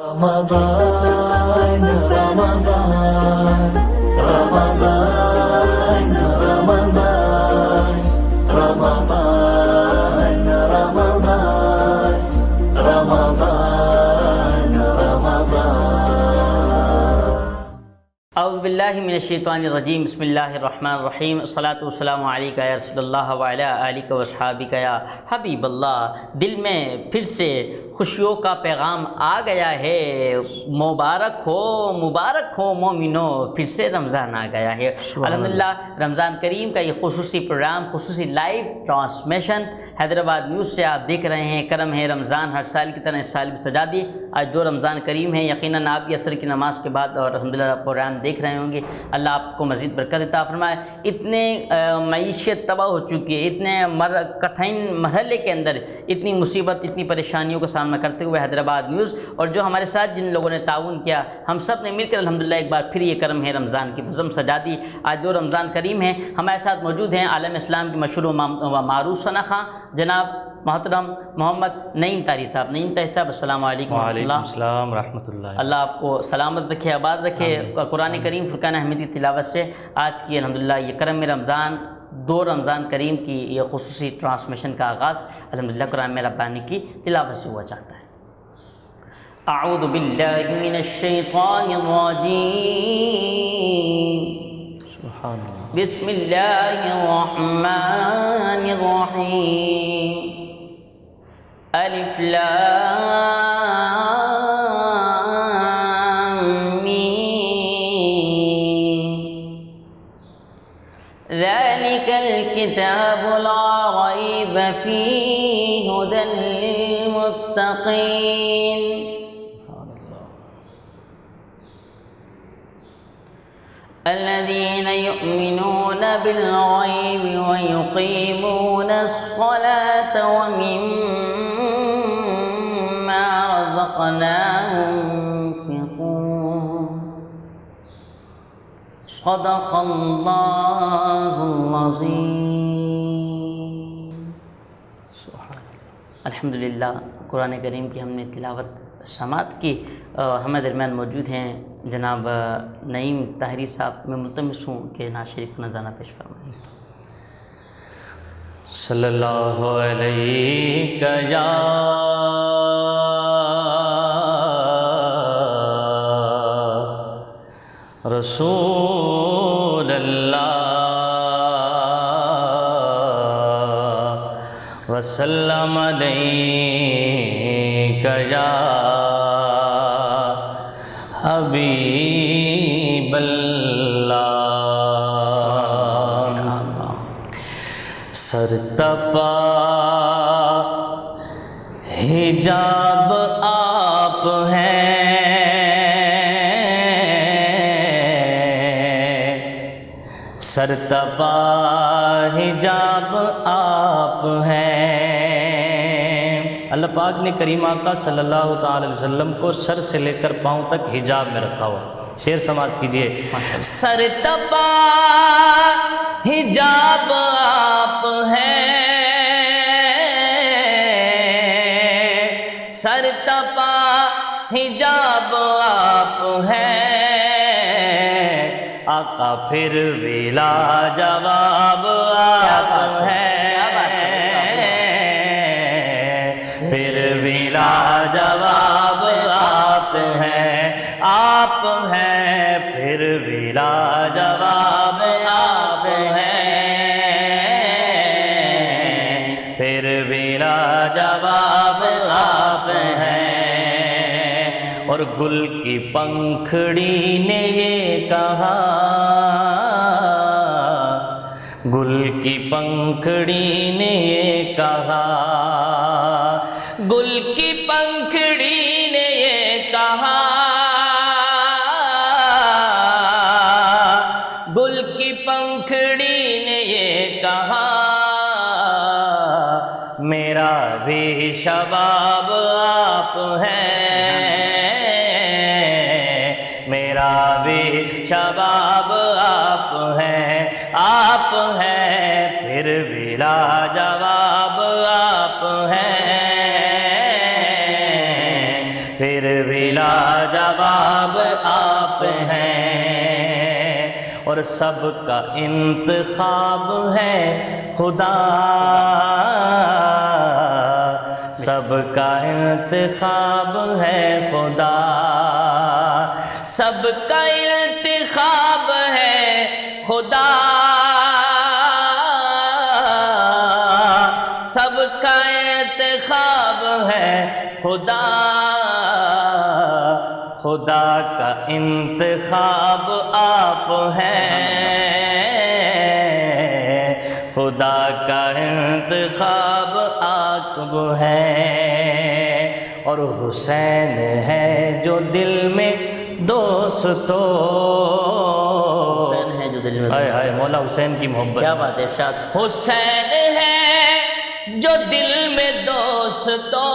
رمضان رمضان رمضان رمضان رمضان رمضان رمضان رمضان اعوذ باللہ من الشیطان الرجیم بسم اللہ الرحمن الرحیم الصلاۃ والسلام علیکہ یا رسول اللہ وعلی آلہ واصحابہ یا حبیب اللہ۔ دل میں پھر سے خوشیوں کا پیغام آ گیا ہے، مبارک ہو مومنو، پھر سے رمضان آ گیا ہے۔ الحمدللہ رمضان کریم کا یہ خصوصی پروگرام، خصوصی لائیو ٹرانسمیشن حیدرآباد نیوز سے آپ دیکھ رہے ہیں۔ کرم ہے رمضان ہر سال کی طرح اس سال بھی سجا دی۔ آج جو رمضان کریم ہے، یقیناً آپ بھی عصر کی نماز کے بعد اور الحمدللہ پروگرام دیکھ رہے ہوں گے۔ اللہ آپ کو مزید برکت عطا فرمائے۔ اتنے معیشت تباہ ہو چکی ہے، اتنے کٹھن مرحلے کے اندر اتنی مصیبت، اتنی پریشانیوں کا سامنا کرتے ہوئے حیدرآباد نیوز اور جو ہمارے ساتھ جن لوگوں نے تعاون کیا، ہم سب نے مل کر الحمدللہ ایک بار پھر یہ کرم ہے رمضان کی بزم سجا دی۔ آج جو رمضان کریم ہے، ہمارے ساتھ موجود ہیں عالم اسلام کے مشہور و معروف ثناء جناب محترم محمد نعیم طاہری صاحب۔ نعیم طاہری صاحب السلام علیکم ورحمۃ اللہ۔ وعلیکم السلام ورحمۃ اللہ۔ اللہ آپ کو سلامت رکھے، آباد رکھے۔ قرآن کریم فرقان احمدی تلاوت سے آج کی الحمدللہ یہ کرم رمضان، دو رمضان کریم کی یہ خصوصی ٹرانسمیشن کا آغاز الحمدللہ قرآن ربانی کی تلاوت سے ہوا چاہتا ہے۔ اعوذ باللہ من الشیطان الرجیم، سبحان اللہ۔ بسم اللہ الرحمن الرحیم، الف لام ذلك الكتاب لا ريب فيه هدى للمتقين الذين يؤمنون بالغيب ويقيمون الصلاة ومما رزقناهم ينفقون صدق اللہ العظیم۔ الحمدللہ قرآن کریم کی ہم نے تلاوت سماعت کی۔ ہمارے درمیان موجود ہیں جناب نعیم طاہری صاحب۔ میں ملتمس ہوں کہ نعت شریف کا نذرانہ پیش فرمائیں۔ صلی اللہ علیہ یا رسول اللہ وسلم علیک یا حبیب اللہ۔ سر تپا حجاب آپ ہیں، سر تپا حجاب آپ ہیں۔ اللہ پاک نے کریم آقا صلی اللہ تعالی علیہ وسلم کو سر سے لے کر پاؤں تک حجاب میں رکھا ہوا۔ شعر سماعت کیجئے۔ سر تپا حجاب آپ ہیں، سر تپا حجاب آپ ہیں، آقا پھر بھی لاجواب آپ ہیں، پھر بھی لاجواب آپ ہیں، آپ ہیں پھر بھی لاجواب آپ ہیں، پھر بھی لاجواب آپ ہیں۔ اور گل کی پنکھڑی نے یہ کہا، گل کی پنکھڑی نے یہ کہا، گل کی پنکھڑی نے یہ کہا، گل کی پنکھڑی نے یہ کہا، میرا بھی شباب آپ ہیں، میرا بھی شباب آپ ہیں، آپ ہیں پھر بھی لاجواب آپ ہیں، پھر بھی لاجواب آپ ہیں، اور سب کا انتخاب ہے خدا، سب کا انتخاب ہے خدا، سب کا انتخاب ہے خدا، سب کا انتخاب ہے خدا، خدا کا انتخاب آپ ہیں، خدا کا انتخاب آپ ہیں، اور حسین ہے جو دل میں دوستو، حسین ہے جو دل میں، ہائے ہائے مولا حسین کی محبت، کیا بات ہے ارشاد، حسین ہے جو دل میں دوستو،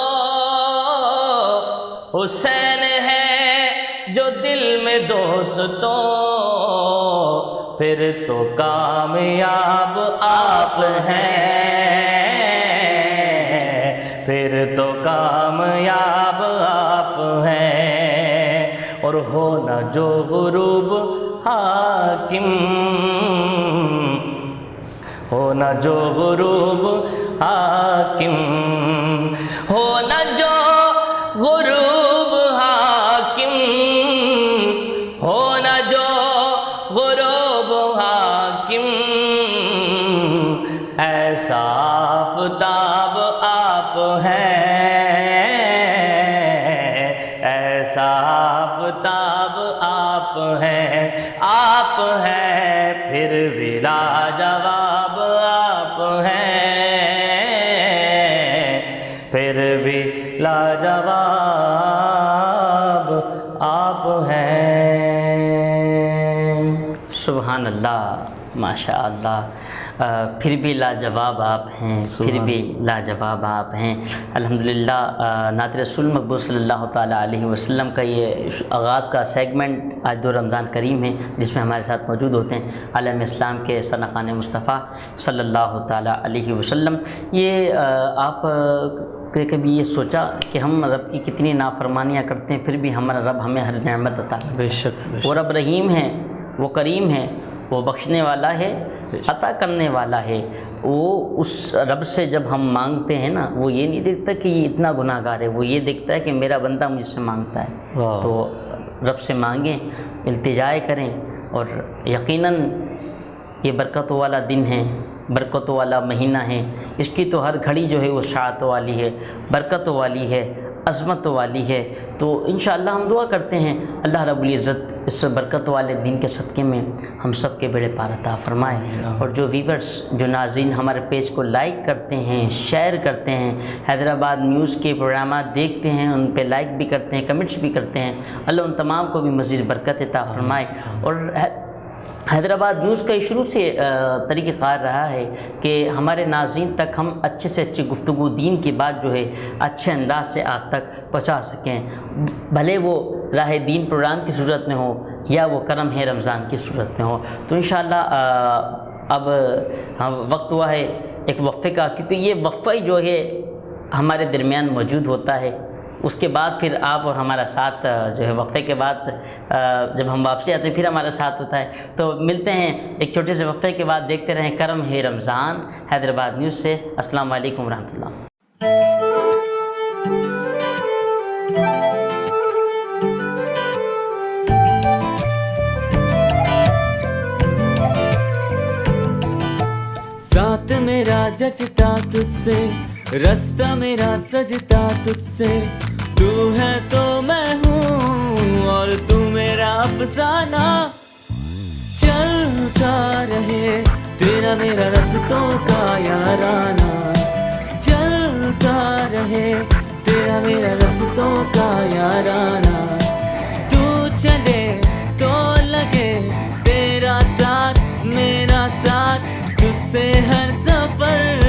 حسین ہے جو دل میں دوستو، پھر تو کامیاب آپ ہیں، پھر تو کامیاب آپ ہیں، اور ہونا جو غروب حاکم، ہونا جو غروب حاکم، ہونا جو غروب حاکم، ہونا جو غروب حاکم، ایسا آفتاب آپ ہیں، ایسا آفتاب آپ ہیں، آپ ہیں پھر بھی لاجواب آپ ہیں، پھر بھی لاجواب آپ ہیں۔ سبحان اللہ، ماشاء اللہ، پھر بھی لاجواب آپ ہیں، پھر بھی لاجواب آپ ہیں۔ الحمدللہ نعت رسول مقبول صلی اللہ تعالیٰ علیہ وسلم کا یہ آغاز کا سیگمنٹ آج دو رمضان کریم ہے، جس میں ہمارے ساتھ موجود ہوتے ہیں عالم اسلام کے سرخان مصطفیٰ صلی اللہ تعالیٰ علیہ وسلم۔ یہ آپ کبھی یہ سوچا کہ ہم رب کی کتنی نافرمانیاں کرتے ہیں، پھر بھی ہمارا رب ہمیں ہر نعمت عطا کرتا ہے۔ بے شک وہ رب رحیم ہے، وہ کریم ہے، وہ بخشنے والا ہے، عطا کرنے والا ہے۔ وہ اس رب سے جب ہم مانگتے ہیں نا، وہ یہ نہیں دیکھتا کہ یہ اتنا گناہ گار ہے، وہ یہ دیکھتا ہے کہ میرا بندہ مجھ سے مانگتا ہے۔ تو رب سے مانگیں، التجائے کریں، اور یقیناً یہ برکتوں والا دن ہے، برکتوں والا مہینہ ہے، اس کی تو ہر گھڑی جو ہے وہ سعادتوں والی ہے، برکتوں والی ہے، عظمت والی ہے۔ تو انشاءاللہ ہم دعا کرتے ہیں اللہ رب العزت اس برکت والے دن کے صدقے میں ہم سب کے بیڑے پار عطا فرمائے، اور جو ویورز، جو ناظرین ہمارے پیج کو لائک کرتے ہیں، شیئر کرتے ہیں، حیدرآباد نیوز کے پروگرامات دیکھتے ہیں، ان پہ لائک بھی کرتے ہیں، کمنٹس بھی کرتے ہیں، اللہ ان تمام کو بھی مزید برکت عطا فرمائے۔ اور حیدرآباد نیوز کا شروع سے طریقہ کار رہا ہے کہ ہمارے ناظرین تک ہم اچھے سے اچھی گفتگو دین کی بات جو ہے اچھے انداز سے آپ تک پہنچا سکیں، بھلے وہ راہ دین پروگرام کی صورت میں ہو یا وہ کرم ہے رمضان کی صورت میں ہو۔ تو انشاءاللہ اب وقت ہوا ہے ایک وقفے کا، کیونکہ یہ وقفہ ہی جو ہے ہمارے درمیان موجود ہوتا ہے، اس کے بعد پھر آپ اور ہمارا ساتھ جو ہے وقفے کے بعد جب ہم واپسی آتے ہیں پھر ہمارا ساتھ ہوتا ہے۔ تو ملتے ہیں ایک چھوٹے سے وقفے کے بعد، دیکھتے رہیں کرم ہے رمضان حیدرآباد نیوز سے۔ السلام علیکم ورحمۃ اللہ۔ ساتھ میرا جچتا تجھ سے، رستہ میرا سجتا تجھ سے، تو ہے تو میں ہوں اور تو میرا افسانہ، چلتا رہے تیرا میرا رستوں کا یارانہ، چلتا رہے تیرا میرا رستوں کا یارانہ، تو چلے تو لگے تیرا ساتھ میرا ساتھ، تجھ سے ہر سفر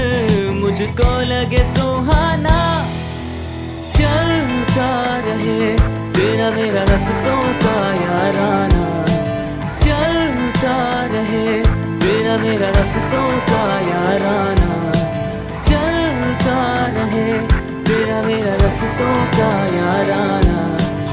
مجھ کو لگے سہانا، چلتا رہے تیرا میرا رستوں کا یارانہ، چلتا رہے تیرا میرا رستوں کا یارانہ، چلتا رہے تیرا میرا رستوں کا یارانہ۔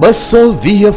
220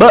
2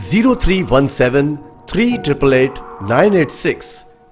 0317 388 986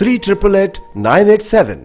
388 987।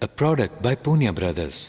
A product by Punya Brothers.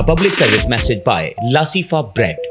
A public service message by Lasifa Bread.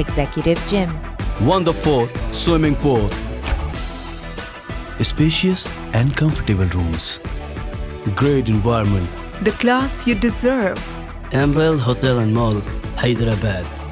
Executive Gym, wonderful swimming pool, spacious and comfortable rooms, great environment, the class you deserve. Emerald Hotel and Mall, Hyderabad.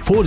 4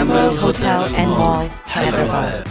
Emerald Hotel and Mall, Hyderabad.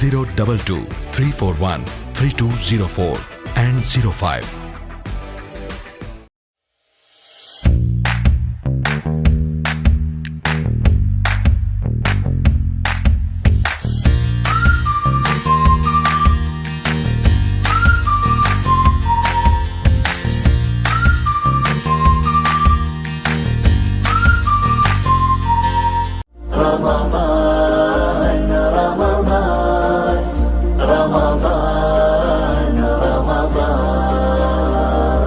022 341 3204 and 05।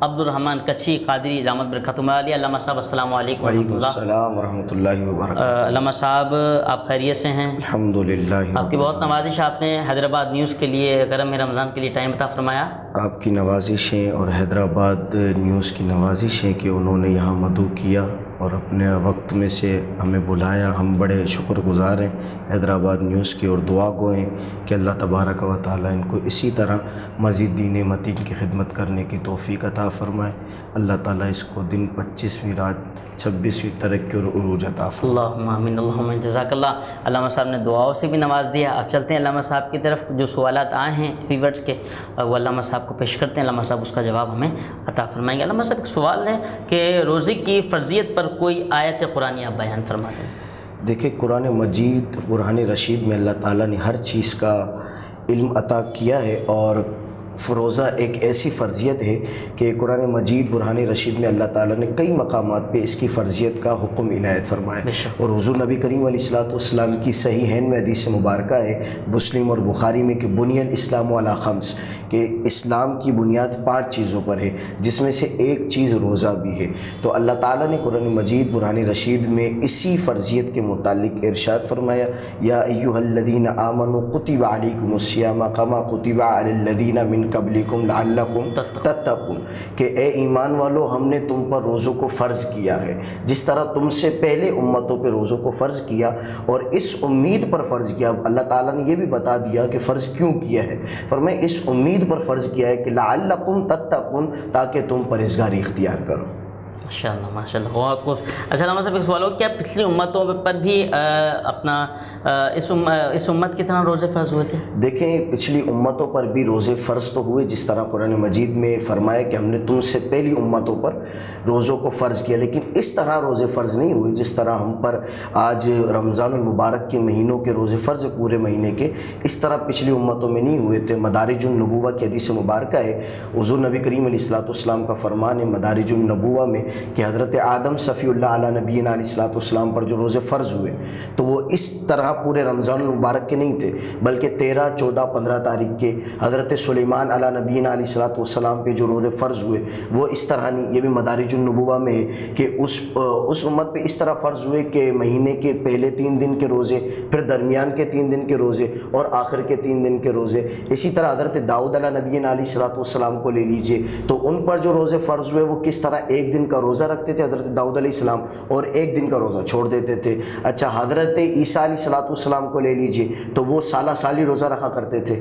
عبد الرحمن کچھی قادری دامت برکاتہ عالیہ. علامہ صاحب السلام علیکم. وعلیکم السلام ورحمۃ اللہ وبرکاتہ. علامہ صاحب آپ خیریت سے ہیں؟ الحمدللہ. آپ کی بہت نوازش. آپ نے حیدرآباد نیوز کے لیے گرم رمضان کے لیے ٹائم عطا فرمایا. آپ کی نوازشیں اور حیدرآباد نیوز کی نوازش ہے کہ انہوں نے یہاں مدعو کیا اور اپنے وقت میں سے ہمیں بلایا. ہم بڑے شکر گزار ہیں حیدرآباد نیوز کے اور دعا گو ہیں کہ اللہ تبارک و تعالیٰ ان کو اسی طرح مزید دین متین کی خدمت کرنے کی توفیق عطا فرمائے. اللہ تعالیٰ اس کو دن 25ویں رات 26ویں ترقی اور عروج عطا فرمائے. اللہم آمین اللہم جزاک اللہ. علامہ صاحب نے دعاؤں سے بھی نواز دیا. اب چلتے ہیں علامہ صاحب کی طرف. جو سوالات آئے ہیں ویورز کے وہ علامہ صاحب کو پیش کرتے ہیں. علامہ صاحب اس کا جواب ہمیں عطا فرمائیں گے. علامہ صاحب ایک سوال ہے کہ روزے کی فرضیت پر کوئی آیت قرآنی آپ بیان فرما دیں. دیکھیں قرآن مجید برہان رشید میں اللہ تعالیٰ نے ہر چیز کا علم عطا کیا ہے اور روزہ ایک ایسی فرضیت ہے کہ قرآن مجید برہان رشید میں اللہ تعالیٰ نے کئی مقامات پہ اس کی فرضیت کا حکم عنایت فرمایا. اور حضور نبی کریم علیہ الصلوۃ والسلام کی صحیحین میں حدیث مبارکہ ہے مسلم اور بخاری میں کہ بنی الاسلام علی خمس، کہ اسلام کی بنیاد 5 چیزوں پر ہے جس میں سے ایک چیز روزہ بھی ہے. تو اللہ تعالیٰ نے قرآن مجید برہان رشید میں اسی فرضیت کے متعلق ارشاد فرمایا یا ایھا الذین آمنوا کتب علیکم الصیام کما کتب علی الذین من قبلکم لعلکم تتقون، کہ اے ایمان والو ہم نے تم پر روزوں کو فرض کیا ہے جس طرح تم سے پہلے امتوں پہ روزوں کو فرض کیا اور اس امید پر فرض کیا. اللہ تعالیٰ نے یہ بھی بتا دیا کہ فرض کیوں کیا ہے. فرمایا اس امید پر فرض کیا ہے کہ لعلکم تتقون، تاکہ تم پرہیزگاری اختیار کرو. ماشاءاللہ ماشاءاللہ بہت خوب. اچھا علامہ صاحب ایک سوال ہو، کیا پچھلی امتوں پر بھی اپنا اس امت کی طرح روزے فرض ہوئے تھے؟ دیکھیں پچھلی امتوں پر بھی روزے فرض تو ہوئے جس طرح قرآن مجید میں فرمایا کہ ہم نے تم سے پہلی امتوں پر روزوں کو فرض کیا، لیکن اس طرح روزے فرض نہیں ہوئے جس طرح ہم پر آج رمضان المبارک کے مہینوں کے روزے فرض پورے مہینے کے، اس طرح پچھلی امتوں میں نہیں ہوئے تھے. مدارج النبوہ کی حدیث مبارکہ ہے حضور نبی کریم علیہ الصلوۃ والسلام کا فرمان ہے مدارج النبوہ میں کہ حضرت آدم صفی اللہ علیہ نبینا علیہ الصلوۃ والسلام پر جو روزے فرض ہوئے تو وہ اس طرح پورے رمضان المبارک کے نہیں تھے، بلکہ 13، 14، 15 تاریخ کے حضرت سلیمان علیہ نبینا علیہ الصلوۃ والسلام پہ جو روزے فرض ہوئے وہ اس طرح نہیں. یہ بھی مدارج النبوہ میں ہے کہ اس امت پہ اس طرح فرض ہوئے کہ مہینے کے پہلے 3 دن کے روزے، پھر درمیان کے 3 دن کے روزے اور آخر کے 3 دن کے روزے. اسی طرح حضرت داؤد علیہ نبینا علیہ الصلوۃ والسلام کو لے لیجئے تو ان پر جو روزے فرض ہوئے وہ کس طرح 1 دن کا روزہ رکھتے تھے حضرت داؤد علیہ السلام اور 1 دن کا روزہ چھوڑ دیتے تھے. اچھا حضرت عیسیٰ علیہ الصلوۃ والسلام کو لے لیجئے تو وہ سالہ سالی روزہ رکھا کرتے تھے.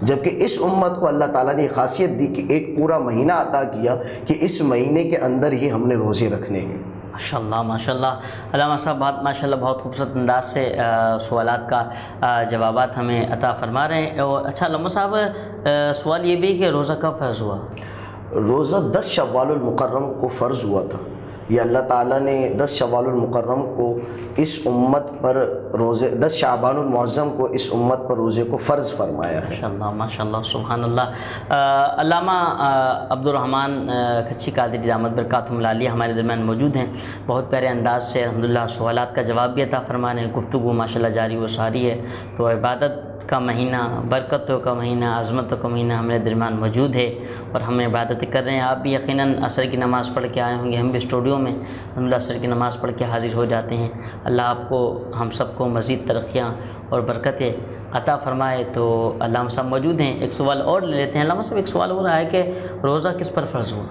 جبکہ اس امت کو اللہ تعالیٰ نے خاصیت دی کہ ایک پورا مہینہ عطا کیا کہ اس مہینے کے اندر ہی ہم نے روزے رکھنے ہیں. ماشاءاللہ ماشاءاللہ. علامہ صاحب بہت ماشاءاللہ بہت خوبصورت انداز سے سوالات کا جوابات ہمیں عطا فرما رہے ہیں. اچھا علامہ صاحب سوال یہ بھی کہ روزہ کب فرض ہوا؟ روزہ 10 شوال المکرم کو فرض ہوا تھا. یہ اللہ تعالیٰ نے 10 شوال المکرم کو اس امت پر روزے، 10 شعبان المعظم کو اس امت پر روزے کو فرض فرمایا ہے. ماشاءاللہ ماشاءاللہ سبحان اللہ. علامہ عبد الرحمن کچھی قادری دامت برکاتہم عالیہ ہمارے درمیان موجود ہیں. بہت پیارے انداز سے الحمدللہ سوالات کا جواب بھی عطا فرما رہے ہیں. گفتگو ماشاءاللہ جاری و ساری ہے. تو عبادت کا مہینہ، برکتوں کا مہینہ، عظمتوں کا مہینہ ہمارے درمیان موجود ہے اور ہم عبادتیں کر رہے ہیں. آپ بھی یقیناً عصر کی نماز پڑھ کے آئے ہوں گے. ہم بھی اسٹوڈیو میں الحمدللہ عصر کی نماز پڑھ کے حاضر ہو جاتے ہیں. اللہ آپ کو ہم سب کو مزید ترقیاں اور برکتیں عطا فرمائے. تو علامہ صاحب موجود ہیں، ایک سوال اور لے لیتے ہیں. علامہ صاحب ایک سوال ہو رہا ہے کہ روزہ کس پر فرض ہوا؟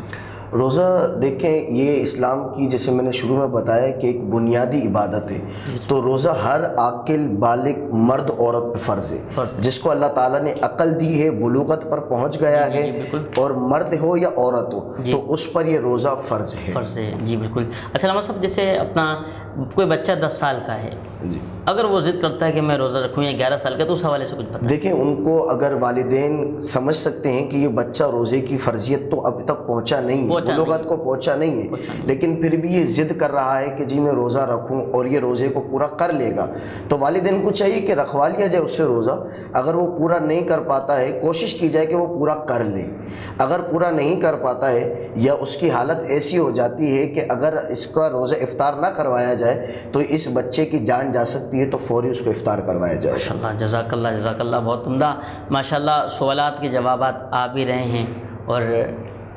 روزہ دیکھیں یہ اسلام کی جیسے میں نے شروع میں بتایا کہ ایک بنیادی عبادت ہے. تو روزہ ہر عاقل بالغ مرد عورت پہ فرض ہے جس کو اللہ تعالیٰ نے عقل دی ہے، بلوغت پر پہنچ گیا ہے اور مرد ہو یا عورت ہو تو اس پر یہ روزہ فرض ہے. فرض ہے جی بالکل. اچھا علامہ صاحب جیسے اپنا کوئی بچہ 10 سال کا ہے جی، اگر وہ ضد کرتا ہے کہ میں روزہ رکھوں یا 11 سال کا تو اس حوالے سے کچھ بتائیں. دیکھیں ان کو اگر والدین سمجھ سکتے ہیں کہ یہ بچہ روزے کی فرضیت تو اب تک پہنچا نہیں ہے، بلوغت کو پہنچا نہیں ہے، لیکن پھر بھی یہ ضد کر رہا ہے کہ جی میں روزہ رکھوں اور یہ روزے کو پورا کر لے گا تو والدین کو چاہیے کہ رکھوا لیا جائے اس سے روزہ. اگر وہ پورا نہیں کر پاتا ہے کوشش کی جائے کہ وہ پورا کر لے. اگر پورا نہیں کر پاتا ہے یا اس کی حالت ایسی ہو جاتی ہے کہ اگر اس کا روزہ افطار نہ کروایا جائے تو اس بچے کی جان جا سکتی سکتی ہے تو فوری اس کو افطار کروایا جائے. ماشاءاللہ، جزاک اللہ، بہت عمدہ. ماشاءاللہ سوالات کے جوابات آ بھی رہے ہیں، اور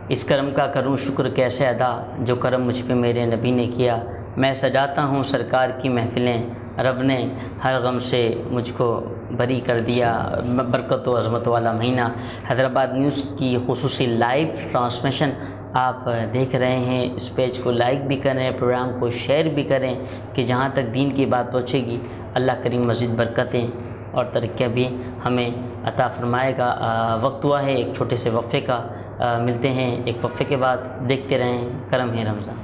اس کرم کا کروں شکر کیسے ادا جو کرم مجھ پہ میرے نبی نے کیا. میں سجاتا ہوں سرکار کی محفلیں، رب نے ہر غم سے مجھ کو بری کر دیا. برکت و عظمت والا مہینہ. حیدرآباد نیوز کی خصوصی لائیو ٹرانسمیشن آپ دیکھ رہے ہیں. اس پیج کو لائک بھی کریں، پروگرام کو شیئر بھی کریں کہ جہاں تک دین کی بات پہنچے گی اللہ کریم مزید برکتیں اور ترقیاں بھی ہمیں عطا فرمائے گا. وقت ہوا ہے ایک چھوٹے سے وقفے کا. ملتے ہیں ایک وقفے کے بعد. دیکھتے رہیں کرم ہے رمضان.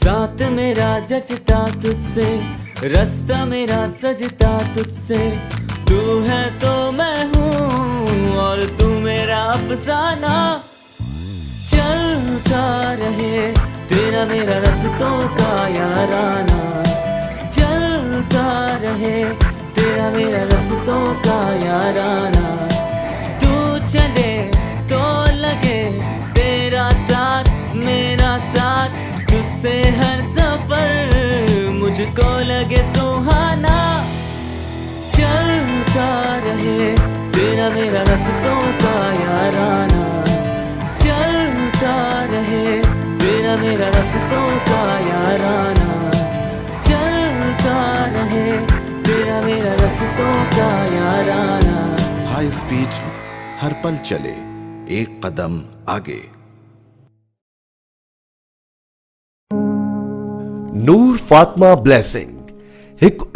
ساتھ میرا جچتا تجھ سے، رستہ میرا سجتا تجھ سے، تو ہے تو میں ہوں اور تو میرا افسانہ. چلتا رہے تیرا میرا رستوں کا یارانہ، چلتا رہے تیرا میرا رستوں کا یارانہ. تو چلے تو لگے تیرا ساتھ میرا ساتھ، تجھ سے ہر سفر مجھ کو لگے سہانا. چلتا رہے تیرا میرا رستوں کا یارانہ، چلتا رہے تیرا میرا رستوں کا یارانہ، چلتا رہے تیرا میرا رستوں کا یارانہ. ہائی اسپیڈ ہر پل چلے ایک قدم آگے. ਨੂਰ ਫਾਤਮਾ ਬਲੈਸਿੰਗ ਇੱਕ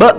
2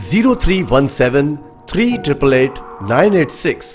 0317 388 986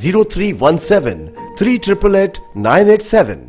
0317 388 987.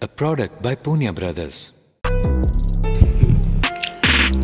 A product by Punya Brothers.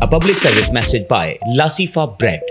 A public service message by Lasifa Bread.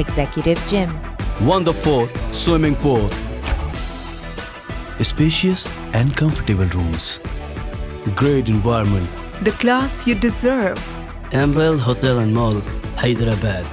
Executive Gym. Wonderful swimming pool. Spacious and comfortable rooms. Great environment. The class you deserve. Emerald Hotel and Mall, Hyderabad.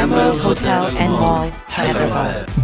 Emerald Hotel and Mall, Hyderabad.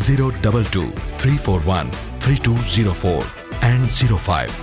022 341 3204 and 05.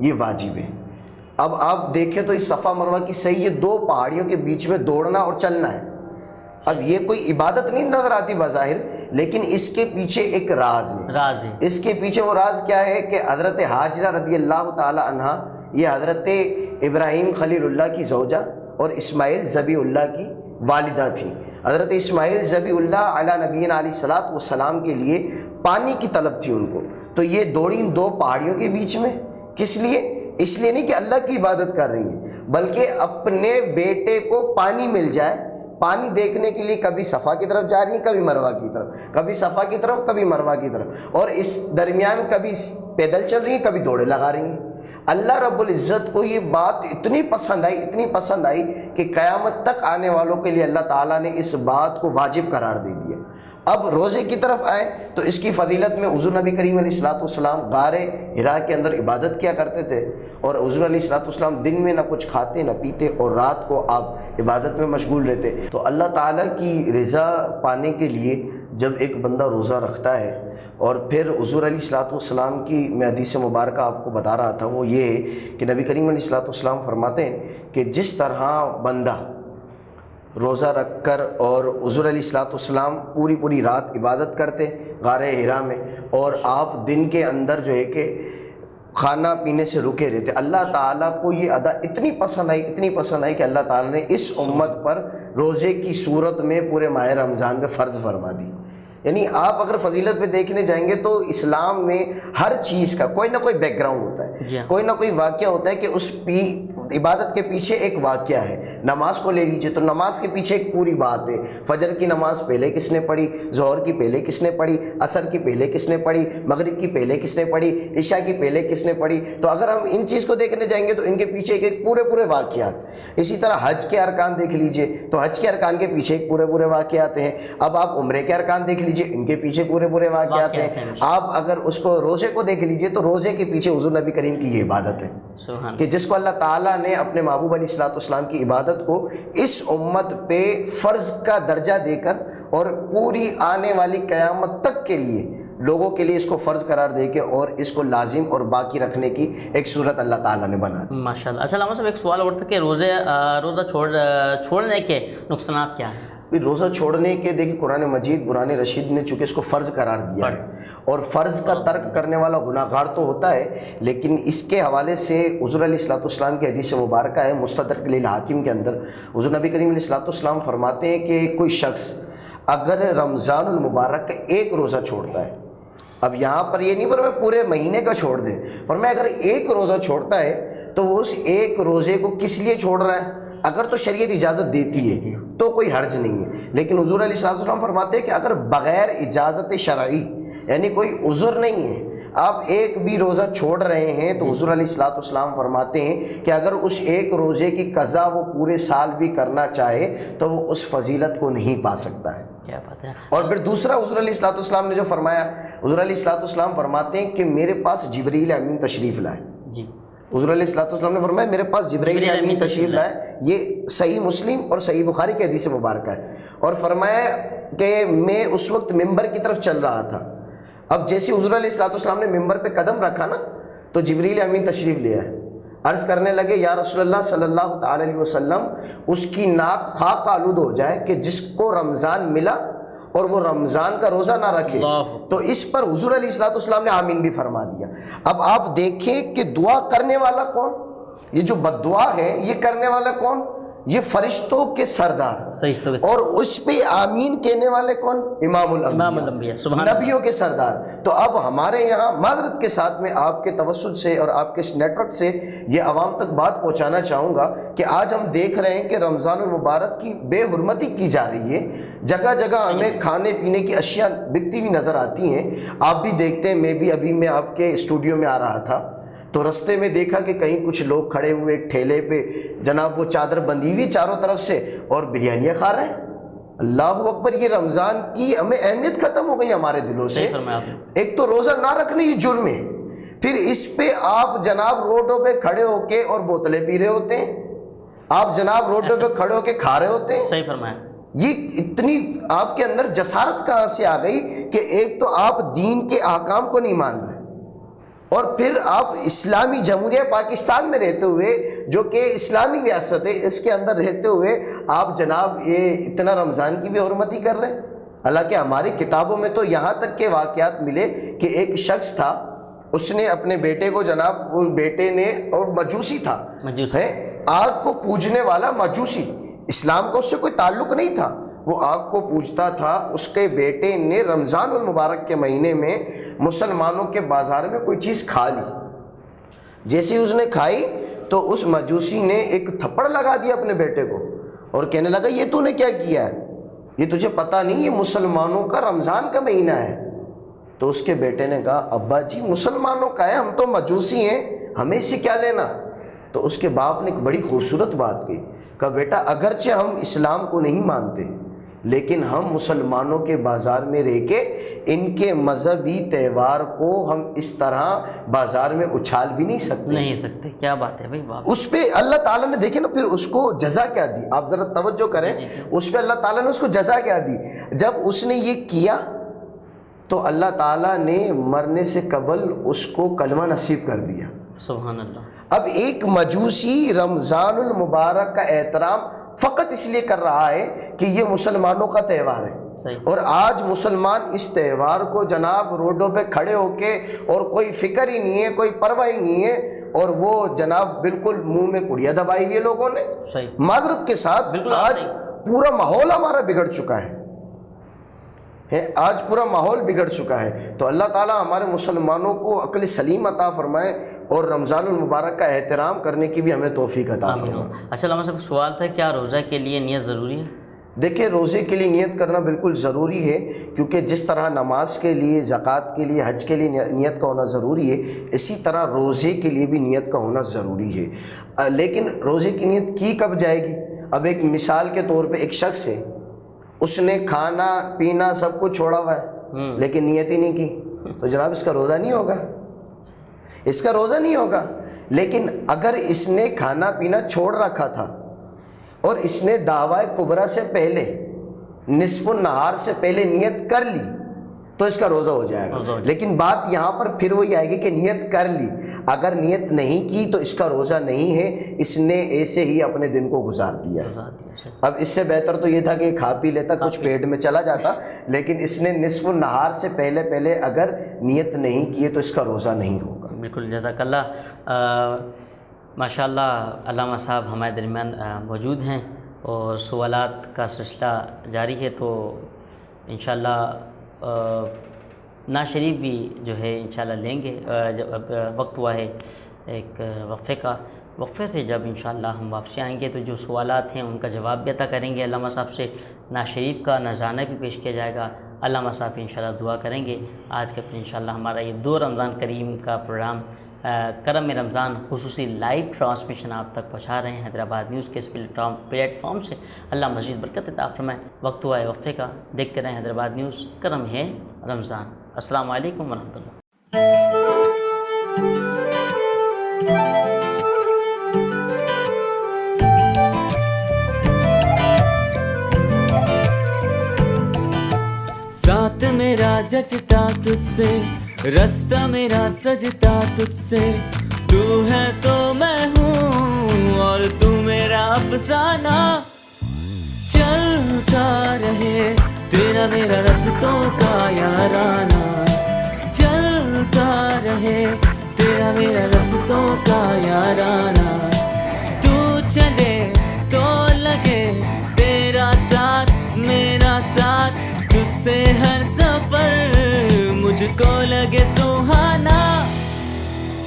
یہ واجب ہے۔ اب آپ دیکھیں تو اس صفا مروہ کی صحیح یہ دو پہاڑیوں کے بیچ میں دوڑنا اور چلنا ہے۔ اب یہ کوئی عبادت نہیں نظر آتی بظاہر، لیکن اس کے پیچھے ایک راز ہے۔ اس کے پیچھے وہ راز کیا ہے کہ حضرت حاجرہ رضی اللہ تعالی عنہا یہ حضرت ابراہیم خلیل اللہ کی زوجہ اور اسماعیل ذبیح اللہ کی والدہ تھیں۔ حضرت اسماعیل ذبیح اللہ علی نبینا علیہ الصلوۃ والسلام کے لیے پانی کی طلب تھی ان کو، تو یہ دوڑی ان دو پہاڑیوں کے بیچ میں۔ کس لیے؟ اس لیے نہیں کہ اللہ کی عبادت کر رہی ہیں، بلکہ اپنے بیٹے کو پانی مل جائے، پانی دیکھنے کے لیے کبھی صفا کی طرف جا رہی ہیں، کبھی مروہ کی طرف، کبھی صفا کی طرف، کبھی مروہ کی طرف، اور اس درمیان کبھی پیدل چل رہی ہیں، کبھی دوڑے لگا رہی ہیں۔ اللہ رب العزت کو یہ بات اتنی پسند آئی کہ قیامت تک آنے والوں کے لیے اللہ تعالیٰ نے اس بات کو واجب قرار دے دیا۔ اب روزے کی طرف آئیں تو اس کی فضیلت میں حضور نبی کریم علیہ الصلوۃ والسلام غار حرا کے اندر عبادت کیا کرتے تھے، اور حضور علیہ الصلوۃ والسلام دن میں نہ کچھ کھاتے نہ پیتے، اور رات کو آپ عبادت میں مشغول رہتے۔ تو اللہ تعالیٰ کی رضا پانے کے لیے جب ایک بندہ روزہ رکھتا ہے، اور پھر حضور علیہ الصلوۃ والسلام کی میں حدیث مبارکہ آپ کو بتا رہا تھا، وہ یہ ہے کہ نبی کریم علیہ الصلوۃ والسلام فرماتے ہیں کہ جس طرح بندہ روزہ رکھ کر اور حضور علیہ الصلوۃ والسلام پوری رات عبادت کرتے غار حرا میں، اور آپ دن کے اندر جو ہے کہ کھانا پینے سے رکے رہتے، اللہ تعالیٰ کو یہ ادا اتنی پسند آئی کہ اللہ تعالیٰ نے اس امت پر روزے کی صورت میں پورے ماہ رمضان میں فرض فرما دی۔ یعنی آپ اگر فضیلت پہ دیکھنے جائیں گے تو اسلام میں ہر چیز کا کوئی نہ کوئی بیک گراؤنڈ ہوتا ہے، کوئی نہ کوئی واقعہ ہوتا ہے کہ اس عبادت کے پیچھے ایک واقعہ ہے۔ نماز کو لے لیجئے تو نماز کے پیچھے ایک پوری بات ہے، فجر کی نماز پہلے کس نے پڑھی، ظہر کی پہلے کس نے پڑھی، عصر کی پہلے کس نے پڑھی، مغرب کی پہلے کس نے پڑھی، عشاء کی پہلے کس نے پڑھی۔ تو اگر ہم ان چیز کو دیکھنے جائیں گے تو ان کے پیچھے ایک پورے واقعات۔ اسی طرح حج کے ارکان دیکھ لیجئے تو حج کے ارکان کے پیچھے ایک پورے واقعات ہیں۔ اب آپ عمرے کے ارکان دیکھ لیجئے، ان کے پیچھے پورے واقعات ہیں۔ آپ اگر اس کو روزے کو دیکھ لیجئے تو روزے کے پیچھے حضور نبی کریم کی یہ عبادت ہے کہ جس کو اللہ تعالیٰ نے اپنے محبوب علیہ الصلوۃ والسلام کی عبادت کو اس امت پہ فرض کا درجہ دے کر اور پوری آنے والی قیامت تک کے لیے لوگوں کے لیے اس کو فرض قرار دے کے اور اس کو لازم اور باقی رکھنے کی ایک صورت اللہ تعالیٰ نے بنا دی۔ ماشاءاللہ۔ اچھا علامہ صاحب ایک سوال اور تھا کہ روزہ چھوڑنے کے نقصانات کیا ہیں؟ روزہ چھوڑنے کے دیکھیں قرآن مجید قرآن رشید نے چونکہ اس کو فرض قرار دیا ہے، اور فرض کا ترک کرنے والا گناہ گار تو ہوتا ہے، لیکن اس کے حوالے سے حضور علیہ الصلوۃ والسلام کی حدیث مبارکہ ہے مستدرک للحاکم کے اندر، حضور نبی کریم علیہ الصلوۃ والسلام فرماتے ہیں کہ کوئی شخص اگر رمضان المبارک کا ایک روزہ چھوڑتا ہے، اب یہاں پر یہ نہیں فرمایا پورے مہینے کا چھوڑ دے، فرمایا اگر ایک روزہ چھوڑتا ہے تو وہ اس ایک روزے کو کس لیے چھوڑ رہا ہے، اگر تو شریعت اجازت دیتی ہے تو کوئی حرج نہیں ہے، لیکن حضور علیہ الصلوۃ والسلام فرماتے ہیں کہ اگر بغیر اجازت شرعی یعنی کوئی عذر نہیں ہے آپ ایک بھی روزہ چھوڑ رہے ہیں تو حضور علیہ الصلوۃ والسلام فرماتے ہیں کہ اگر اس ایک روزے کی قضا وہ پورے سال بھی کرنا چاہے تو وہ اس فضیلت کو نہیں پا سکتا ہے۔ کیا بات ہے۔ اور پھر دوسرا حضور علیہ الصلوۃ والسلام نے جو فرمایا، حضور علیہ الصلوۃ والسلام فرماتے ہیں کہ میرے پاس جبریل امین تشریف لائے۔ جی حضور علیہ الصلوۃ والسلام نے فرمایا میرے پاس جبرائیل امین تشریف لائے، یہ صحیح مسلم اور صحیح بخاری کی حدیث مبارکہ ہے، اور فرمایا کہ میں اس وقت ممبر کی طرف چل رہا تھا، اب جیسے حضور علیہ الصلوۃ والسلام نے ممبر پہ قدم رکھا نا تو جبریل امین تشریف لے آئے، عرض کرنے لگے یا رسول اللہ صلی اللہ تعالی علیہ وسلم اس کی ناک خاک آلود ہو جائے کہ جس کو رمضان ملا اور وہ رمضان کا روزہ نہ رکھے، تو اس پر حضور علیہ الصلوۃ والسلام نے آمین بھی فرما دیا۔ اب آپ دیکھیں کہ دعا کرنے والا کون، یہ جو بد دعا ہے یہ کرنے والا کون، یہ فرشتوں کے سردار، اور اس پہ آمین کہنے والے کون، امام الانبیاء، نبیوں کے سردار۔ تو اب ہمارے یہاں معذرت کے ساتھ میں آپ کے توسط سے اور آپ کے اس نیٹ ورک سے یہ عوام تک بات پہنچانا چاہوں گا کہ آج ہم دیکھ رہے ہیں کہ رمضان المبارک کی بے حرمتی کی جا رہی ہے، جگہ جگہ ہمیں کھانے پینے کی اشیاء بکتی ہوئی نظر آتی ہیں، آپ بھی دیکھتے ہیں، میں میں آپ کے اسٹوڈیو میں آ رہا تھا تو رستے میں دیکھا کہ کہیں کچھ لوگ کھڑے ہوئے ایک ٹھیلے پہ، جناب وہ چادر بندھی ہوئی چاروں طرف سے اور بریانیاں کھا رہے ہیں۔ اللہ اکبر، یہ رمضان کی ہمیں اہمیت ختم ہو گئی ہمارے دلوں سے۔ ایک تو روزہ نہ رکھنا یہ جرم ہے، پھر اس پہ آپ جناب روڈوں پہ کھڑے ہو کے اور بوتلیں پی رہے ہوتے ہیں، آپ جناب روڈوں پہ کھڑے ہو کے کھا رہے ہوتے ہیں۔ صحیح فرمایا۔ یہ اتنی آپ کے اندر جسارت کہاں سے آ گئی کہ ایک تو آپ دین کے احکام کو نہیں مان رہے اور پھر آپ اسلامی جمہوریہ پاکستان میں رہتے ہوئے جو کہ اسلامی ریاست ہے اس کے اندر رہتے ہوئے آپ جناب یہ اتنا رمضان کی بھی حرمتی کر رہے ہیں. حالانکہ ہماری کتابوں میں تو یہاں تک کے واقعات ملے کہ ایک شخص تھا, اس نے اپنے بیٹے کو جناب, وہ بیٹے نے, اور مجوسی تھا, آگ کو پوجنے والا مجوسی, اسلام کا اس سے کوئی تعلق نہیں تھا, وہ آگ کو پوجتا تھا. اس کے بیٹے نے رمضان المبارک کے مہینے میں مسلمانوں کے بازار میں کوئی چیز کھا لی. جیسے اس نے کھائی تو اس مجوسی نے ایک تھپڑ لگا دیا اپنے بیٹے کو اور کہنے لگا یہ تو نے کیا کیا ہے, یہ تجھے پتہ نہیں یہ مسلمانوں کا رمضان کا مہینہ ہے. تو اس کے بیٹے نے کہا ابا جی مسلمانوں کا ہے, ہم تو مجوسی ہیں, ہمیں اس سے کیا لینا. تو اس کے باپ نے ایک بڑی خوبصورت بات کی, کہا بیٹا اگرچہ ہم اسلام کو نہیں مانتے لیکن ہم مسلمانوں کے بازار میں رہ کے ان کے مذہبی تہوار کو ہم اس طرح بازار میں اچھال بھی نہیں سکتے. کیا بات ہے بھائی. اس پہ اللہ تعالیٰ نے دیکھیں نا پھر اس کو جزا کیا دی, آپ ذرا توجہ کریں, اس پہ اللہ تعالیٰ نے اس کو جزا کیا دی. جب اس نے یہ کیا تو اللہ تعالیٰ نے مرنے سے قبل اس کو کلمہ نصیب کر دیا. سبحان اللہ. اب ایک مجوسی رمضان المبارک کا احترام فقط اس لیے کر رہا ہے کہ یہ مسلمانوں کا تہوار ہے, اور آج مسلمان اس تہوار کو جناب روڈوں پہ کھڑے ہو کے, اور کوئی فکر ہی نہیں ہے, کوئی پرواہ ہی نہیں ہے, اور وہ جناب بالکل منہ میں پڑیا دبائی ہوئی لوگوں نے معذرت کے ساتھ. آج پورا ماحول ہمارا بگڑ چکا ہے, آج پورا ماحول بگڑ چکا ہے. تو اللہ تعالیٰ ہمارے مسلمانوں کو عقل سلیم عطا فرمائے اور رمضان المبارک کا احترام کرنے کی بھی ہمیں توفیق عطا فرمائے. اچھا علامہ صاحب سوال تھا, کیا روزہ کے لیے نیت ضروری ہے؟ دیکھیں روزے کے لیے نیت کرنا بالکل ضروری ہے, کیونکہ جس طرح نماز کے لیے, زکوٰۃ کے لیے, حج کے لیے نیت کا ہونا ضروری ہے, اسی طرح روزے کے لیے بھی نیت کا ہونا ضروری ہے. لیکن روزے کی نیت کی کب جائے گی؟ اب ایک مثال کے طور پہ ایک شخص ہے, اس نے کھانا پینا سب کچھ چھوڑا ہوا ہے لیکن نیت ہی نہیں کی, تو جناب اس کا روزہ نہیں ہوگا, اس کا روزہ نہیں ہوگا. لیکن اگر اس نے کھانا پینا چھوڑ رکھا تھا اور اس نے دعوی کبریٰ سے پہلے, نصف النہار سے پہلے نیت کر لی تو اس کا روزہ ہو جائے گا. لیکن بات یہاں پر پھر وہی آئے گی کہ نیت کر لی, اگر نیت نہیں کی تو اس کا روزہ نہیں ہے, اس نے ایسے ہی اپنے دن کو گزار دیا. اب اس سے بہتر تو یہ تھا کہ کھا پی لیتا, کچھ پیٹ میں چلا جاتا, لیکن اس نے نصف النہار سے پہلے اگر نیت نہیں کی تو اس کا روزہ نہیں ہوگا. بالکل, جزاک اللہ. ماشاء اللہ علامہ صاحب ہمارے درمیان موجود ہیں اور سوالات کا سلسلہ جاری ہے, تو انشاءاللہ نعت شریف بھی جو ہے انشاءاللہ لیں گے. جب اب وقت ہوا ہے ایک وقفے کا, وقفے سے جب انشاءاللہ ہم واپسی آئیں گے تو جو سوالات ہیں ان کا جواب بھی عطا کریں گے علامہ صاحب سے, نعت شریف کا نذرانہ بھی پیش کیا جائے گا, علامہ صاحب انشاءاللہ دعا کریں گے. آج کے پھر انشاءاللہ ہمارا یہ 2 رمضان کریم کا پروگرام کرم رمضان خصوصی لائیو ٹرانسمیشن آپ تک پہنچا رہے ہیں حیدرآباد نیوز کے اس پلیٹ فارم سے. اللہ مزید برکت عطا فرمائے. وقت ہوا ہے وقفے کا, دیکھتے رہیں حیدرآباد نیوز, کرم ہے رمضان. السلام علیکم ورحمۃ اللہ. ساتھ میرا جچتا تجھ سے, رستہ میرا سجتا تجھ سے, تو ہے تو میں ہوں اور تو میرا افسانہ. چلتا رہے تیرا میرا رستوں کا یارانہ, چلتا رہے تیرا میرا رستوں کا یارانہ. تو چلے تو لگے تیرا ساتھ میرا ساتھ, تجھ سے ہر سفر مجھ کو لگے سہانا.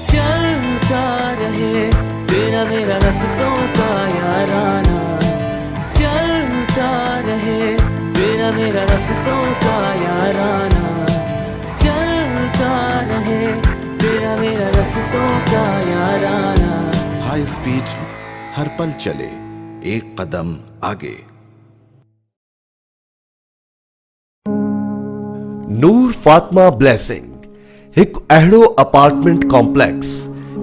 چلتا رہے تیرا میرا رستوں کا یارانہ, چلتا رہے تیرا میرا رستوں کا یارانہ, چلتا رہے تیرا میرا رستوں کا یارانہ. ہائی اسپیڈ ہر پل چلے ایک قدم آگے. ਨੂਰ ਫਾਤਮਾ ਬਲੈਸਿੰਗ ਇੱਕ ਅਹਿੜੋ apartment complex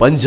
5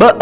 2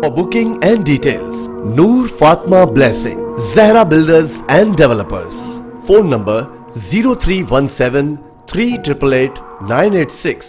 For booking and details, Noor Fatma Blessing, Zahra Builders and Developers. Phone number 0317 388 986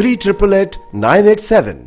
388 987।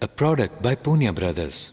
A product by Punya Brothers.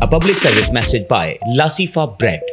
A public service message by Lasifa Bread.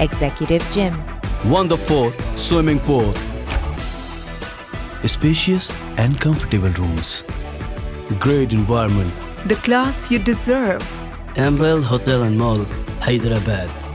Executive Gym. Wonderful swimming pool. Spacious and comfortable rooms. Great environment. The class you deserve. Emerald Hotel and Mall, Hyderabad.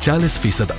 40%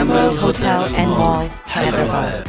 Emerald Hotel and Mall, Hyderabad.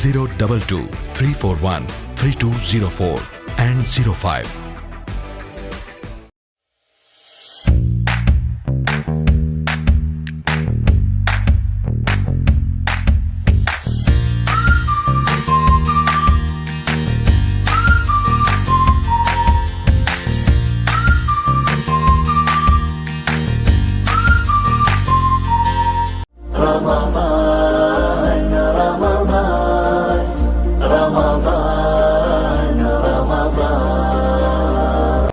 022 341 3204 and 05।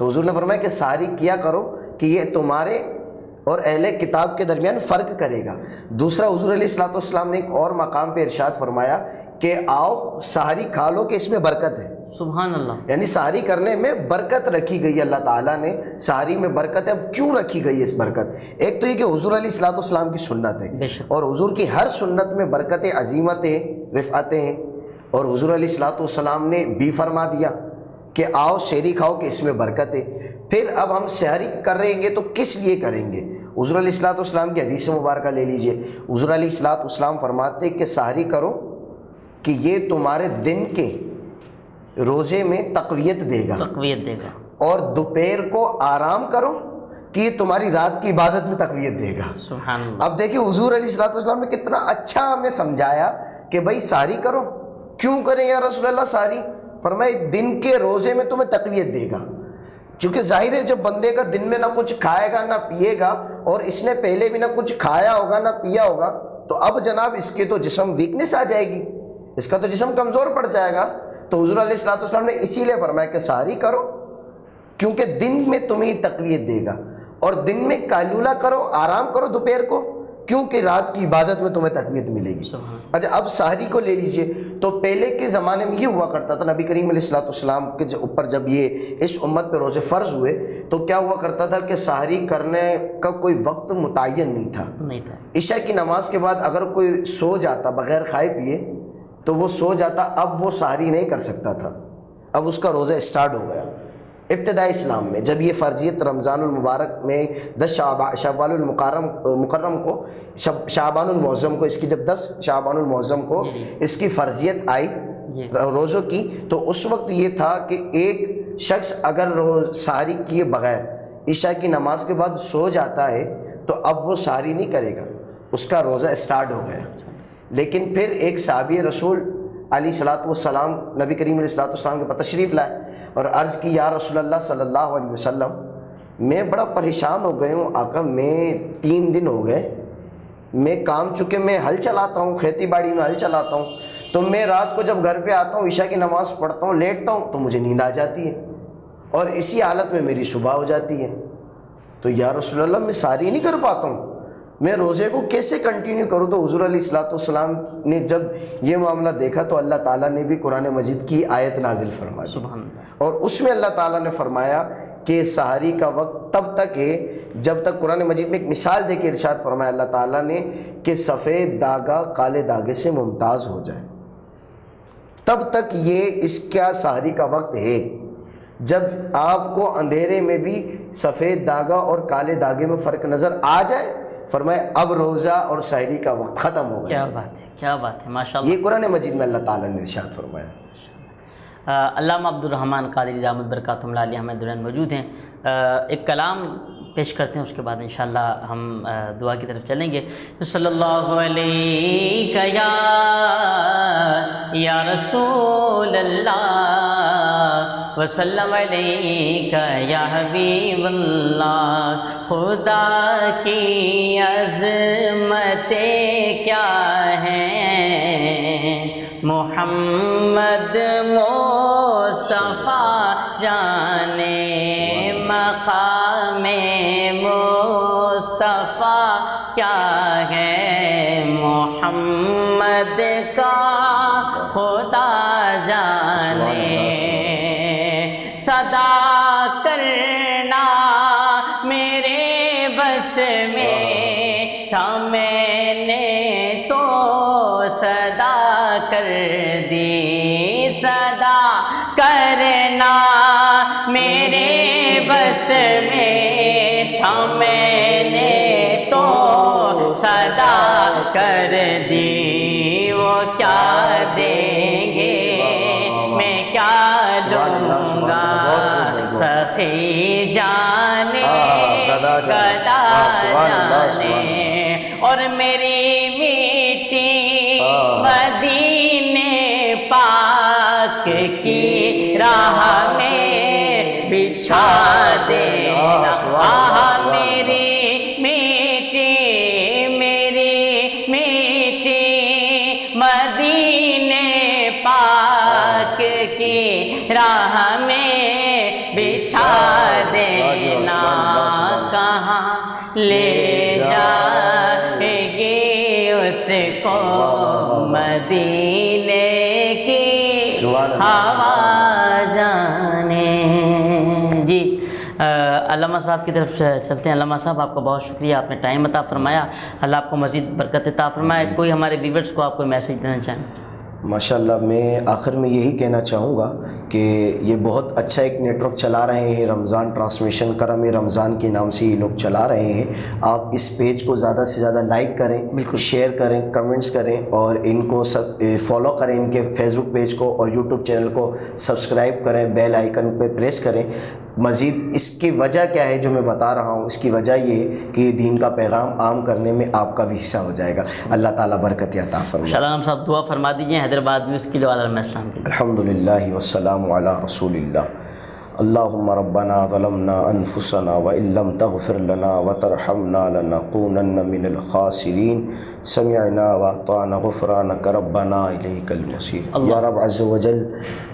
تو حضور نے فرمایا کہ سحری کیا کرو کہ یہ تمہارے اور اہل کتاب کے درمیان فرق کرے گا۔ دوسرا حضور علیہ الصلوۃ والسلام نے ایک اور مقام پہ ارشاد فرمایا کہ آؤ سحری کھا لو کہ اس میں برکت ہے۔ سبحان اللہ۔ یعنی سحری کرنے میں برکت رکھی گئی ہے، اللہ تعالیٰ نے سحری میں برکت ہے۔ اب کیوں رکھی گئی ہے اس برکت؟ ایک تو یہ کہ حضور علیہ الصلوۃ والسلام کی سنت ہے، اور حضور کی ہر سنت میں برکتیں، عظیمتیں، رفعتیں ہیں، اور حضور علیہ الصلوۃ والسلام نے بھی فرما دیا کہ آؤ سحری کھاؤ کہ اس میں برکت ہے۔ پھر اب ہم سحری کریں گے تو کس لیے کریں گے؟ حضور علیہ الصلوۃ والسلام کی حدیث مبارکہ لے لیجئے، حضور علیہ الصلوۃ والسلام فرماتے کہ سحری کرو کہ یہ تمہارے دن کے روزے میں تقویت دے گا، اور دوپہر کو آرام کرو کہ یہ تمہاری رات کی عبادت میں تقویت دے گا۔ سبحان اللہ۔ اب دیکھیں حضور علیہ الصلوۃ والسلام نے کتنا اچھا ہمیں سمجھایا کہ بھائی سحری کرو۔ کیوں کریں یا رسول اللہ سحری؟ فرمائے دن کے روزے میں تمہیں تقویت دے گا، چونکہ ظاہر ہے جب بندے کا دن میں نہ کچھ کھائے گا نہ پیے گا، اور اس نے پہلے بھی نہ کچھ کھایا ہوگا نہ پیا ہوگا، تو اب جناب اس کے تو جسم ویکنس آ جائے گی، اس کا تو جسم کمزور پڑ جائے گا۔ تو حضور علیہ الصلوۃ والسلام نے اسی لیے فرمایا کہ سحری کرو کیونکہ دن میں تمہیں تقویت دے گا، اور دن میں قیلولہ کرو، آرام کرو دوپہر کو، کیونکہ رات کی عبادت میں تمہیں تقویت ملے گی۔ اچھا اب سحری کو لے لیجئے، تو پہلے کے زمانے میں یہ ہوا کرتا تھا، نبی کریم علیہ الصلوۃ والسلام کے اوپر جب یہ اس امت پہ روزے فرض ہوئے تو کیا ہوا کرتا تھا کہ سحری کرنے کا کوئی وقت متعین نہیں تھا۔ عشاء کی نماز کے بعد اگر کوئی سو جاتا بغیر کھائے پیے تو وہ سو جاتا، اب وہ سحری نہیں کر سکتا تھا، اب اس کا روزہ اسٹارٹ ہو گیا۔ ابتدائی اسلام میں جب یہ فرضیت رمضان المبارک میں 10 شوال المکرم کو، شعبان المعظم کو، اس کی جب 10 شعبان المعظم کو اس کی فرضیت آئی روزوں کی، تو اس وقت یہ تھا کہ ایک شخص اگر سحری کیے بغیر عشاء کی نماز کے بعد سو جاتا ہے تو اب وہ سحری نہیں کرے گا، اس کا روزہ اسٹارٹ ہو گیا۔ لیکن پھر ایک صحابی رسول علیہ الصلوۃ والسلام نبی کریم علیہ الصلوۃ والسلام کے پاس تشریف لائے اور عرض کی یا رسول اللہ صلی اللہ علیہ وسلم، میں بڑا پریشان ہو گئے ہوں آقا، میں 3 دن ہو گئے، میں کام چکے، میں ہل چلاتا ہوں، کھیتی باڑی میں ہل چلاتا ہوں، تو میں رات کو جب گھر پہ آتا ہوں عشاء کی نماز پڑھتا ہوں، لیٹتا ہوں تو مجھے نیند آ جاتی ہے، اور اسی حالت میں میری صبح ہو جاتی ہے، تو یا رسول اللہ میں سحری نہیں کر پاتا ہوں، میں روزے کو کیسے کنٹینیو کروں؟ تو حضور علیہ الصلوۃ والسلام نے جب یہ معاملہ دیکھا تو اللہ تعالیٰ نے بھی قرآن مجید کی آیت نازل فرمائی، اور اس میں اللہ تعالیٰ نے فرمایا کہ سحری کا وقت تب تک ہے جب تک، قرآن مجید میں ایک مثال دے کے ارشاد فرمایا اللہ تعالیٰ نے کہ سفید داغا کالے داغے سے ممتاز ہو جائے، تب تک یہ اس کا سحری کا وقت ہے۔ جب آپ کو اندھیرے میں بھی سفید داغا اور کالے داغے میں فرق نظر آ جائے، فرمایا اب روزہ اور سحری کا وقت ختم ہو گیا۔ کیا بات ہے، کیا بات ہے، ماشاءاللہ۔ یہ قرآن مجید میں اللہ تعالیٰ نے ارشاد فرمایا۔ علامہ عبدالرحمن قادری دامت برکاتہ اللہ علیہ ہمیں دوران موجود ہیں، ایک کلام پیش کرتے ہیں، اس کے بعد انشاءاللہ ہم دعا کی طرف چلیں گے۔ صلی اللہ علیہ یا رسول اللہ وسلم علیہ یا حبیب اللہ، خدا کی عظمتیں کیا ہیں، محمد مصطفیٰ جانے مقام مصطفیٰ کیا ہے، محمد کا خدا جانے، صدا کرنا میرے بس میں تھا، میں نے تو صدا کر دی، صدا کرنا میرے بس میں تھا، میں نے تو صدا کر دی، وہ کیا دیں گے میں کیا دوں گا، سخی جانے گدا جانے، اور میری میٹھی مدینے پاک کی راہ میں بچھا دینا، میری میٹھی مدینے پاک کی راہ میں بچھا لے جائے گی اس کو مدینے کی ہوا جانے. جی علامہ صاحب کی طرف چلتے ہیں. علامہ صاحب آپ کا بہت شکریہ, آپ نے ٹائم عطا فرمایا, اللہ آپ کو مزید برکت عطا فرمائے. کوئی ہمارے ویورز کو آپ کوئی میسیج دینا چاہیں؟ ماشاءاللہ میں آخر میں یہی کہنا چاہوں گا کہ یہ بہت اچھا ایک نیٹ ورک چلا رہے ہیں, رمضان ٹرانسمیشن کرم رمضان کے نام سے یہ لوگ چلا رہے ہیں. آپ اس پیج کو زیادہ سے زیادہ لائک کریں, شیئر کریں, کمنٹس کریں, اور ان کو فالو کریں, ان کے فیس بک پیج کو اور یوٹیوب چینل کو سبسکرائب کریں, بیل آئیکن پہ پریس کریں. مزید اس کی وجہ کیا ہے جو میں بتا رہا ہوں, اس کی وجہ یہ ہے کہ دین کا پیغام عام کرنے میں آپ کا بھی حصہ ہو جائے گا. اللہ تعالیٰ برکت عطا فرمائے. شالام صاحب دعا فرما دیجیے حیدرآباد میں اس کے لیے علیہ السلام کے. الحمدللہ والسلام علی رسول اللہ. اللہم ربنا ظلمنا انفسنا وان لم تغفر لنا وترحمنا لنکونن من الخاسرین. سمعنا واطعنا غفرانک ربنا الیک المصیر. یا رب عز و جل,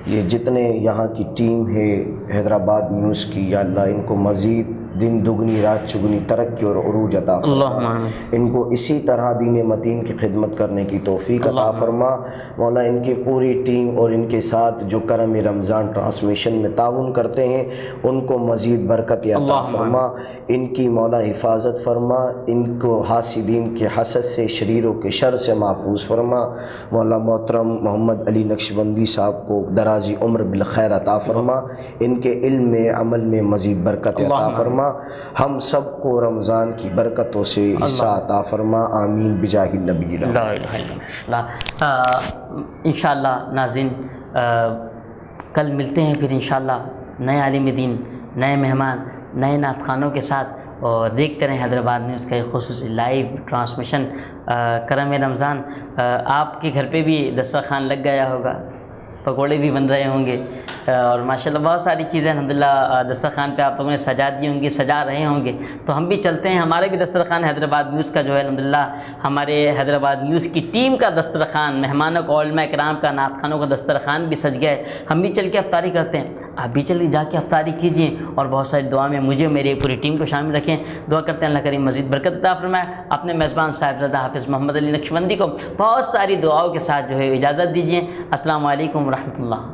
یہ جتنے یہاں کی ٹیم ہے حیدرآباد نیوز کی, یا اللہ ان کو مزید دن دگنی رات چگنی ترقی اور عروج عطا فرما. ان کو اسی طرح دین متین کی خدمت کرنے کی توفیق عطا فرما. مولا ان کی پوری ٹیم اور ان کے ساتھ جو کرم رمضان ٹرانسمیشن میں تعاون کرتے ہیں ان کو مزید برکت عطا فرما. ان کی مولا حفاظت فرما, ان کو حاسدین کے حسد سے, شریروں کے شر سے محفوظ فرما. مولا محترم محمد علی نقشبندی صاحب کو درازی عمر بالخیر عطا فرما. ان کے علم میں عمل میں مزید برکت عطا فرما. ہم سب کو رمضان کی برکتوں سے حصہ عطا فرما. آمین بجاہ النبی. انشاءاللہ ناظرین کل ملتے ہیں پھر انشاءاللہ نئے عالم دین, نئے مہمان, نئے نعت خوانوں کے ساتھ, اور دیکھتے رہیں حیدرآباد میں اس کا ایک خصوصی لائیو ٹرانسمیشن کرم رمضان. آپ کے گھر پہ بھی دسترخوان لگ گیا ہوگا, پکوڑے بھی بن رہے ہوں گے, اور ماشاءاللہ بہت ساری چیزیں الحمدللہ دسترخوان پہ آپ لوگوں نے سجا دی ہوں گی, سجا رہے ہوں گے. تو ہم بھی چلتے ہیں, ہمارے بھی دسترخوان حیدرآباد نیوز کا جو ہے الحمدللہ ہمارے حیدرآباد نیوز کی ٹیم کا دسترخوان, مہمانوں کو, علماء کرام کا, نعت خوانوں کا دسترخوان بھی سج گئے. ہم بھی چل کے افطاری کرتے ہیں, آپ بھی چلیے جا کے افطاری کیجیے, اور بہت ساری دعا میں مجھے میری پوری ٹیم کو شامل رکھیں. دعا کرتے ہیں اللہ کریم مزید برکت عطا فرمائے. اپنے میزبان صاحبزادہ حافظ محمد علی نقشبندی کو بہت ساری دعاؤں کے ساتھ جو ہے اجازت دیجیے. السلام علیکم ورحمۃ اللہ.